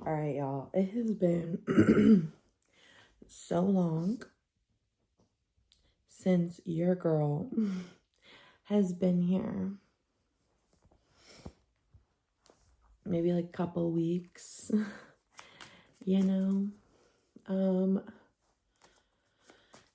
All right, y'all. It has been so long since your girl has been here. Maybe like a couple weeks, you know?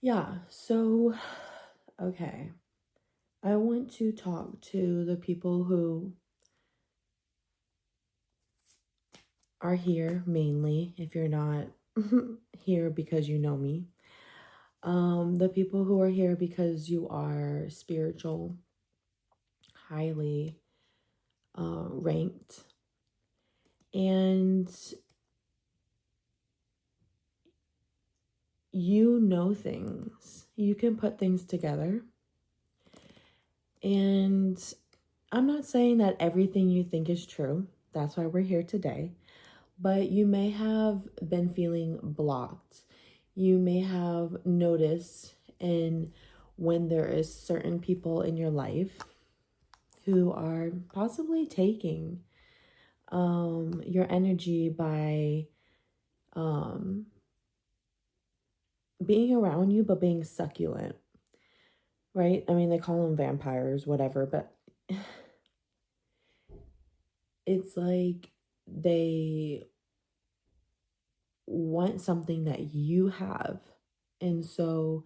Yeah, so, okay. I want to talk to the people who are here mainly, if you're not here because you know me. The people who are here because you are spiritual, highly ranked, and you know things. You can put things together. And I'm not saying that everything you think is true. That's why we're here today. But you may have been feeling blocked. You may have noticed in when there is certain people in your life who are possibly taking your energy by being around you, but being succulent, right? I mean, they call them vampires, whatever, but it's like they want something that you have. And so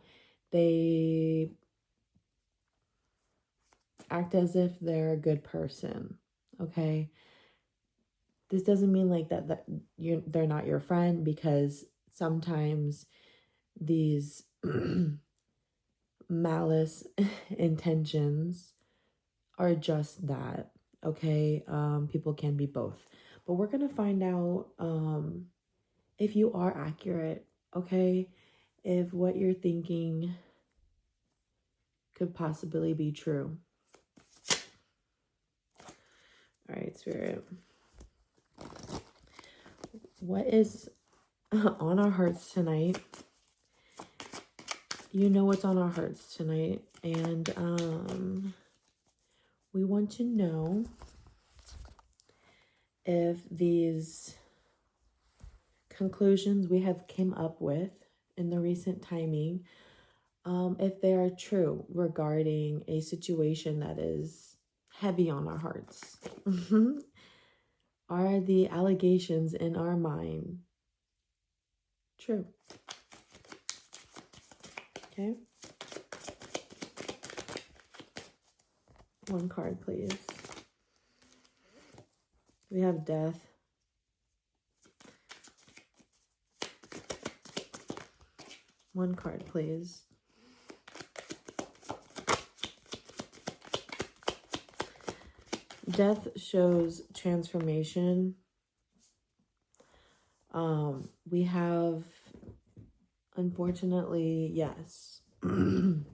they act as if they're a good person, okay? This doesn't mean like that they're not your friend, because sometimes these malice intentions are just that, okay? People can be both. But we're going to find out if you are accurate, okay? If what you're thinking could possibly be true. All right, Spirit. What is on our hearts tonight? You know what's on our hearts tonight. And we want to know if these conclusions we have came up with in the recent timing, if they are true regarding a situation that is heavy on our hearts. Are the allegations in our mind true? Okay. One card, please. We have Death. One card, please. Death shows transformation. We have, unfortunately, yes. We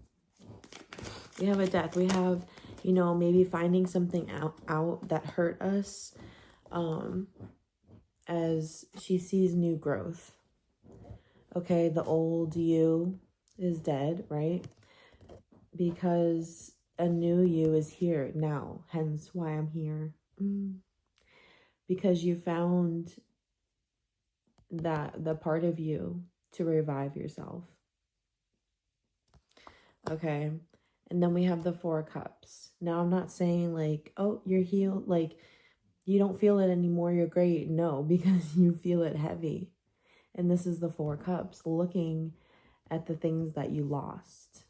have a death. We have, maybe finding something out that hurt us, as she sees new growth. Okay, the old you is dead, right? Because a new you is here now, hence why I'm here. Because you found the part of you to revive yourself. Okay, and then we have the Four Cups. Now, I'm not saying like, oh, you're healed, like you don't feel it anymore, you're great. No, because you feel it heavy. And this is the Four Cups, looking at the things that you lost.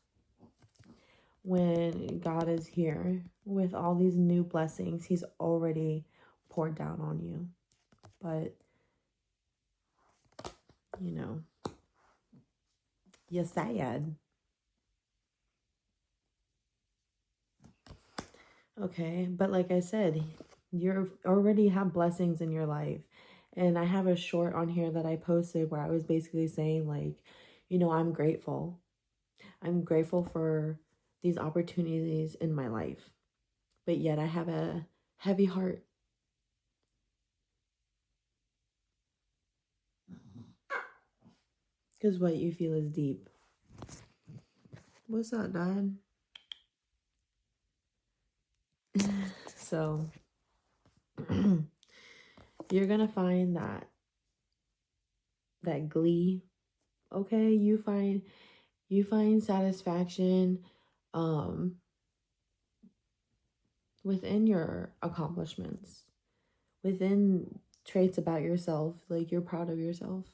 When God is here with all these new blessings, he's already poured down on you. But, you're sad. Okay, but like I said, you already have blessings in your life. And I have a short on here that I posted where I was basically saying like, I'm grateful. I'm grateful for these opportunities in my life. But yet I have a heavy heart. Because what you feel is deep. What's up, Dad? So, you're going to find that that glee. Okay, you find satisfaction within your accomplishments, within traits about yourself, like you're proud of yourself.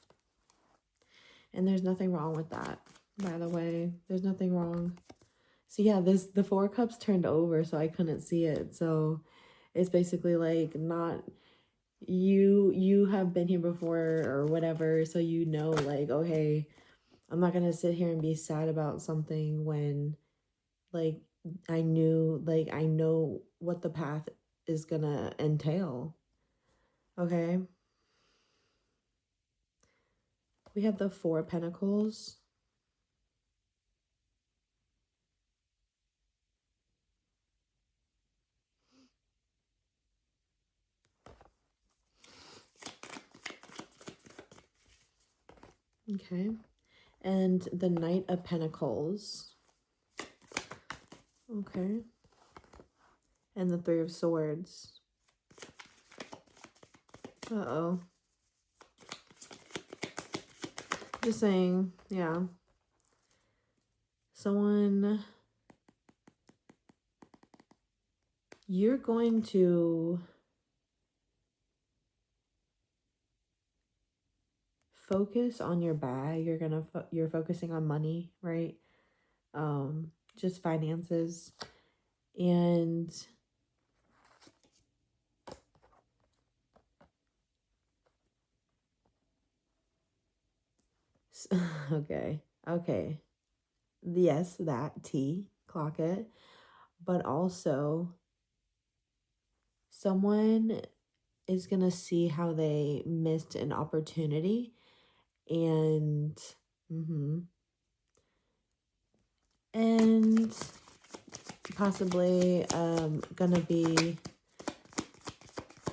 And there's nothing wrong with that, by the way. There's nothing wrong. So yeah, the 4 cups turned over, so I couldn't see it. So it's basically like, not you have been here before or whatever, so you know, like, okay, I'm not gonna sit here and be sad about something when, like, I know what the path is gonna entail. Okay, we have the 4 of Pentacles. Okay, and the Knight of Pentacles. Okay, and the 3 of Swords. Uh-oh. Just saying, yeah. Someone, you're going to focus on your bag. You're focusing on money, right? Just finances. And okay. Yes, that T, clock it. But also, someone is going to see how they missed an opportunity, and and possibly gonna be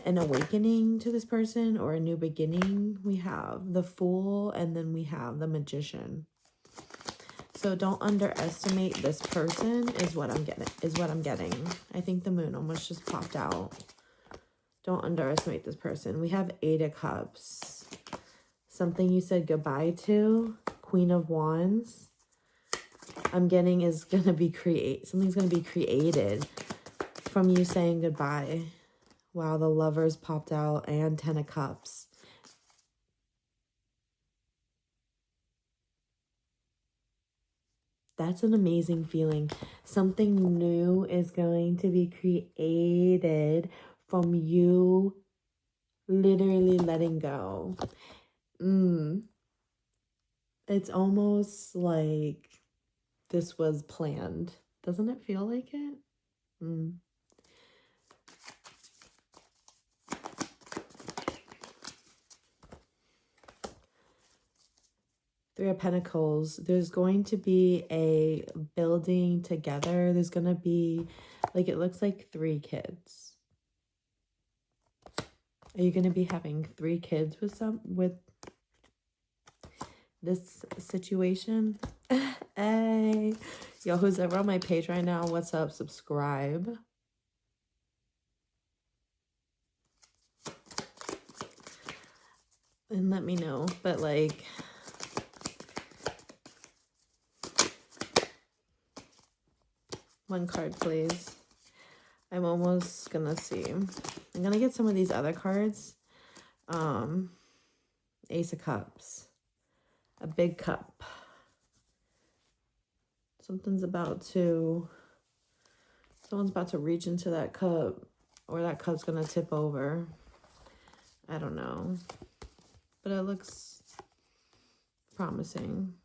an awakening to this person or a new beginning. We have the Fool, and then we have the Magician. So don't underestimate this person is what I'm getting. I think the Moon almost just popped out. Don't underestimate this person. We have 8 of Cups. Something you said goodbye to. Queen of Wands. I'm getting is going to be something's going to be created from you saying goodbye. Wow, the Lovers popped out, and 10 of Cups. That's an amazing feeling. Something new is going to be created from you literally letting go. It's almost like this was planned. Doesn't it feel like it? 3 of Pentacles. There's going to be a building together. There's going to be, like, it looks like 3 kids. Are you going to be having 3 kids with this situation? Hey, yo, who's ever on my page right now, what's up? Subscribe. And let me know. But, like, one card, please. I'm almost gonna see. I'm gonna get some of these other cards. Ace of Cups. A big cup. Someone's about to reach into that cup, or that cup's gonna tip over. I don't know. But it looks promising.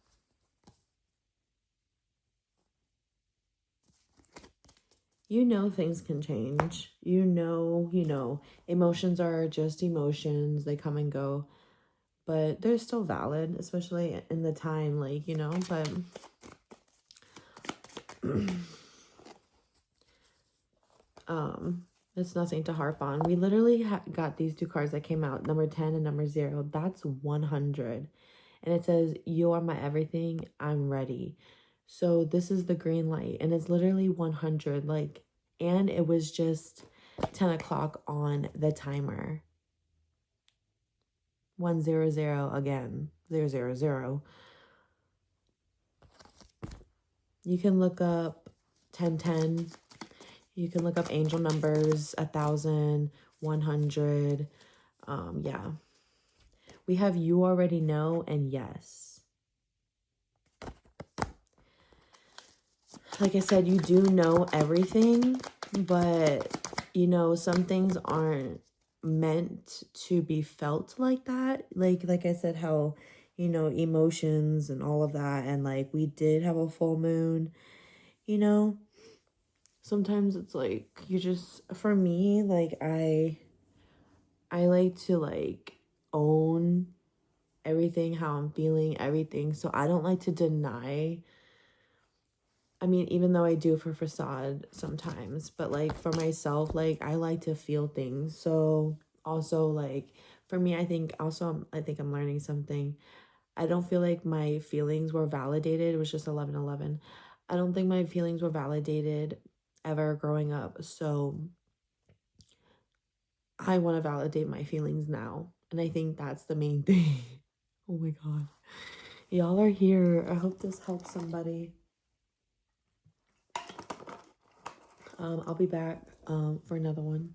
You know things can change. You know, emotions are just emotions. They come and go. But they're still valid, especially in the time, like, you know, but it's nothing to harp on. We literally got these 2 cards that came out, number 10 and number 0. That's 100. And it says, you are my everything. I'm ready. So this is the green light, and it's literally 100, like, and it was just 10 o'clock on the timer. 100 again, 000. You can look up 1010. You can look up angel numbers 1,000, 100. Yeah. We have you already know and yes. Like I said, you do know everything, but you know, some things aren't meant to be felt like that. Like I said, how, you know, emotions and all of that, and like we did have a full moon, you know. Sometimes it's like you just, for me, like I like to like own everything, how I'm feeling, everything. So I don't like to deny. I mean, even though I do for facade sometimes, but like for myself, like I like to feel things. So also like for me, I think I'm learning something. I don't feel like my feelings were validated. It was just 11/11. I don't think my feelings were validated ever growing up. So I want to validate my feelings now. And I think that's the main thing. Oh my God. Y'all are here. I hope this helps somebody. I'll be back for another one.